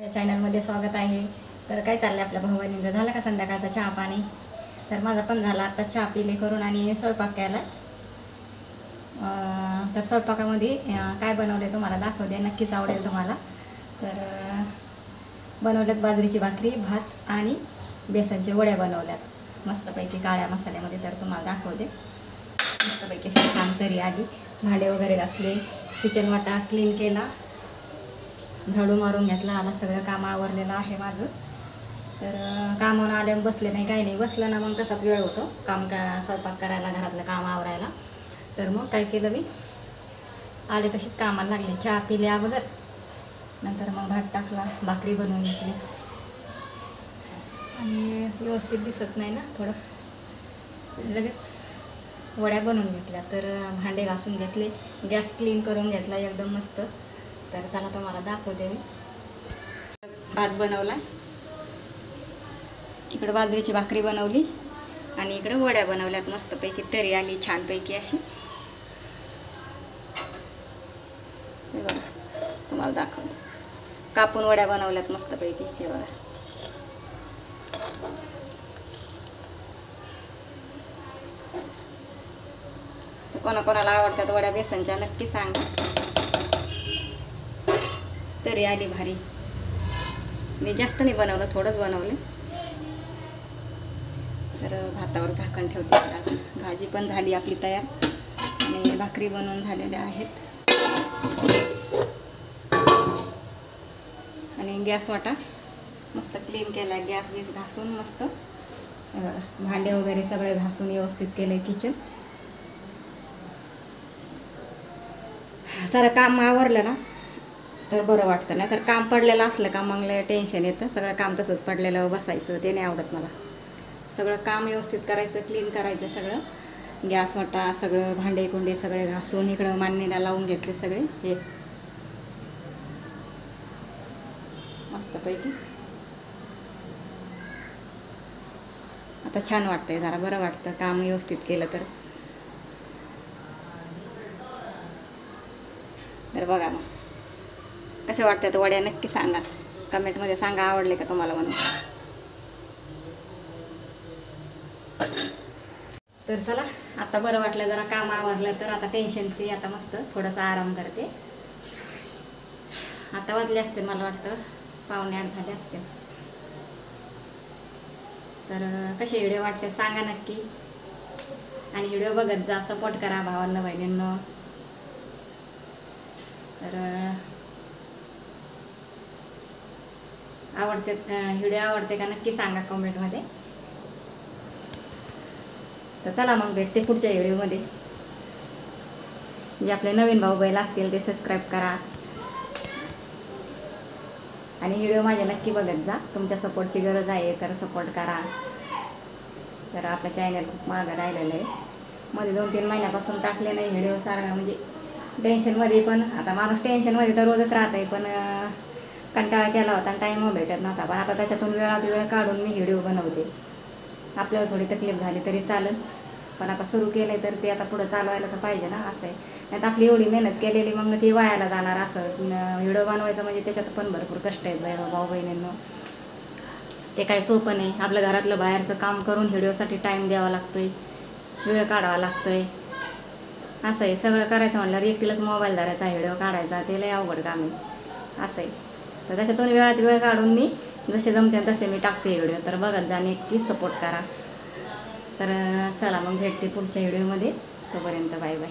चॅनलमध्ये स्वागत आहे। तर काय चाललंय आपल्या भाऊ-बहिणींचं, झालं का संध्याकाळचा चहा पाणी? तर माझा पण झाला, आता चहा पिले करून आणि स्वयंपाक केला। तर स्वयंपाकामध्ये काय बनवले तुम्हाला दाखवते, नक्कीच आवडेल तुम्हाला। तर बनवल्यात बाजरीची भाकरी, भात आणि बेसनचे वड्या बनवल्यात मस्तपैकी काळ्या मसाल्यामध्ये। तर तुम्हाला दाखवते मस्तपैकी छान तरी आली, भांडे वगैरे घासले, किचन वाटा क्लीन केला, झाडू मारून घेतला, आता सगळं काम आवरलेलं आहे माझं। तर कामावरून आल्यावर बसले नाही, काही नाही, बसलं ना मग तसाच वेळ होतो स्वयंपाक करायला, घरातलं काम आवरायला। तर मग काय केलं, मी आले तशीच कामाला लागले, चहा पिले अगोदर, नंतर मग भात टाकला, भाकरी बनवून घेतली आणि व्यवस्थित दिसत नाही ना थोडं, लगेच वड्या बनवून घेतल्या। तर भांडे घासून घेतले, गॅस क्लीन करून घेतला एकदम मस्त। तर चला तुम्हाला दाखवते, मी भात बनवला, इकडे बाजरीची भाकरी बनवली आणि इकडे वड्या बनवल्यात मस्तपैकी तरी आली छानपैकी अशी। हे बघा, तुम्हाला दाखवते, कापून वड्या बनवल्यात मस्तपैकी, हे बघा। तर कोणाकोणाला आवडतात वड्या बेसनच्या नक्की सांगा, तरी आली भारी। मी जास्त नाही बनवलं, थोडंच बनवलं। तर भातावर झाकण ठेवते, तर भाजी पण झाली आपली तयार आणि भाकरी बनवून झालेल्या आहेत आणि गॅस वाटा मस्त क्लीन केला, गॅस बीस घासून मस्त, हे बघा, भांडे वगैरे सगळे घासून व्यवस्थित केले किचन। सारं काम आवरलं ना तर बरं वाटतं, नाही तर काम पडलेलं असलं का मग टेन्शन येतं, सगळं काम तसंच पडलेलं बसायचं ते नाही आवडत मला। सगळं काम व्यवस्थित करायचं, क्लीन करायचं सगळं, गॅस वाटा सगळं, भांडे कुंडे सगळे घासून इकडं मांडणीला लावून घेतले सगळे, हे मस्तपैकी। आता छान वाटतंय, जरा बरं वाटतं काम व्यवस्थित केलं तर। तर बघा मग कसे वाटतात वड्या, नक्की सांगा कमेंटमध्ये, सांगा आवडले का तुम्हाला म्हणून। तर चला, आता बरं वाटलं, जरा काम आवरलं तर आता टेन्शन फ्री, आता मस्त थोडासा आराम करते। आता वाजले असते, मला वाटतं 7:45 झाले असते। तर कसे व्हिडिओ वाटते सांगा नक्की, आणि व्हिडिओ बघत जा, सपोर्ट करा भावांना बहिणींनो। तर आवडते व्हिडिओ, आवडते का नक्की सांगा कमेंटमध्ये। तर चला मग भेटते पुढच्या व्हिडिओमध्ये। जे आपले नवीन भाऊ बहीण असतील ते सबस्क्राईब करा आणि व्हिडिओ माझे नक्की बघत जा, तुमच्या सपोर्टची गरज आहे, तर सपोर्ट करा। तर आपलं चॅनल खूप मागं राहिलेलं आहे, मध्ये 2-3 महिन्यापासून टाकले नाही व्हिडिओ, सारखा म्हणजे टेन्शनमध्ये, पण आता माणूस टेन्शनमध्ये तर रोजच राहत आहे, पण कंटाळा केला होता आणि टाईम भेटत नव्हता, पण आता त्याच्यातून वेळात वेळ काढून मी व्हिडिओ बनवते। आपल्याला थोडी तकलीफ झाली तरी चालेल, पण आता सुरू केले तर ते आता पुढं चालवायला तर पाहिजे ना, असं आहे। नाही तर आपली एवढी मेहनत केलेली मग ती वायाला जाणार, असं व्हिडिओ बनवायचं म्हणजे त्याच्यात पण भरपूर कष्ट आहेत भाऊ बहिणींनो, ते काय सोपं नाही। आपलं घरातलं बाहेरचं काम करून व्हिडिओसाठी टाईम द्यावा लागतोय, वेळ काढावा लागतोय, असं आहे। सगळं करायचं म्हणल्यावर एकटीलाच मोबाईल धरायचा, व्हिडिओ काढायचा, ते लय अवघड काम आहे, असं आहे। तर त्याच्यातून वेळात वेळ काढून मी जसे जमते तसे मी टाकते व्हिडिओ, तर बघत जा, नक्की सपोर्ट करा। तर चला मग भेटते पुढच्या व्हिडिओमध्ये, तोपर्यंत बाय बाय।